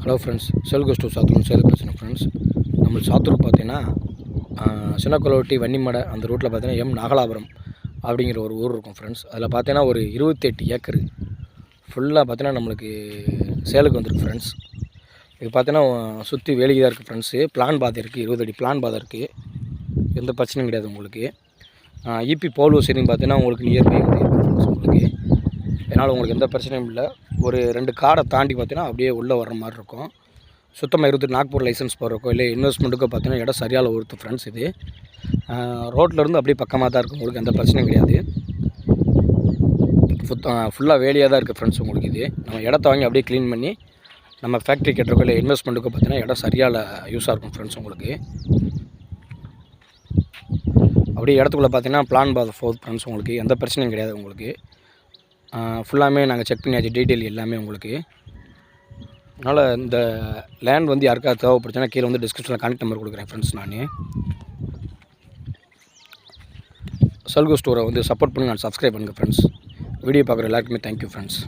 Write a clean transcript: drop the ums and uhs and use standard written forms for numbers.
Hello friends, செல்கோஸ் டு சாத்தூர் சேல் பேசுகிறேன் ஃப்ரெண்ட்ஸ். நம்ம சாத்தூர் பார்த்தீங்கன்னா சின்னக்கொல்லவட்டி வன்னிமடை அந்த ரூட்டில் பார்த்தீங்கன்னா நாகலாபுரம் அப்படிங்கிற ஒரு ஊர் இருக்கும் ஃப்ரெண்ட்ஸ். அதில் பார்த்தீங்கன்னா ஒரு 28 ஏக்கர் ஃபுல்லாக பார்த்தீங்கன்னா நம்மளுக்கு சேலுக்கு வந்துருக்கு ஃப்ரெண்ட்ஸ். இது பார்த்தீங்கன்னா சுற்றி வேலிக்கு தான் இருக்குது ஃப்ரெண்ட்ஸு. பிளான் பாதை இருக்குது, 20 அடி பிளான் பாதை இருக்குது, எந்த பிரச்சனையும் கிடையாது உங்களுக்கு. இபி போல் சரின்னு பார்த்தீங்கன்னா உங்களுக்கு நியர்பை வந்து இருக்குது ஃப்ரெண்ட்ஸ் உங்களுக்கு. அதனால் உங்களுக்கு எந்த பிரச்சனையும் இல்லை. ஒரு 2 காடை தாண்டி பார்த்தீங்கன்னா அப்படியே உள்ளே வர்ற மாதிரி இருக்கும். சுத்தமாக இருந்துட்டு நாக்பூர் லைசன்ஸ் போடுறக்கோ இல்லை இன்வெஸ்ட்மெண்ட்டுக்கோ பார்த்தீங்கன்னா இடம் சரியான ஒருத்து ஃப்ரெண்ட்ஸ். இது ரோட்லேருந்து அப்படியே பக்கமாக தான் இருக்கும், உங்களுக்கு எந்த பிரச்சனையும் கிடையாது. ஃபுல்லாக வேலியாக தான் இருக்குது ஃப்ரெண்ட்ஸ் உங்களுக்கு. இது நம்ம இடத்த வாங்கி அப்படியே க்ளீன் பண்ணி நம்ம ஃபேக்ட்ரி கட்டுறக்கோ இல்லை இன்வெஸ்ட்மெண்ட்டுக்கோ பார்த்தீங்கன்னா இடம் சரியான யூஸாக இருக்கும் ஃப்ரெண்ட்ஸ் உங்களுக்கு. அப்படியே இடத்துக்குள்ளே பார்த்தீங்கன்னா பிளான் பாதை போகுது ஃப்ரெண்ட்ஸ் உங்களுக்கு, எந்த பிரச்சனையும் கிடையாது உங்களுக்கு. ஃபுல்லாமே நாங்கள் செக் பண்ணியாச்சு, டீட்டெயில் எல்லாமே உங்களுக்கு. அதனால் இந்த லேண்ட் வந்து யாருக்காவது தேவைப்படுச்சுன்னா கீழே வந்து டிஸ்கிரிப்ஷனில் கான்டெக்ட் நம்பர் கொடுக்குறேன் ஃப்ரெண்ட்ஸ். நான் செல்கோ ஸ்டோரை வந்து சப்போர்ட் பண்ணி நான் சப்ஸ்கிரைப் பண்ணுங்கள் ஃப்ரெண்ட்ஸ். வீடியோ பார்க்குற எல்லாருக்குமே தேங்க்யூ ஃப்ரெண்ட்ஸ்.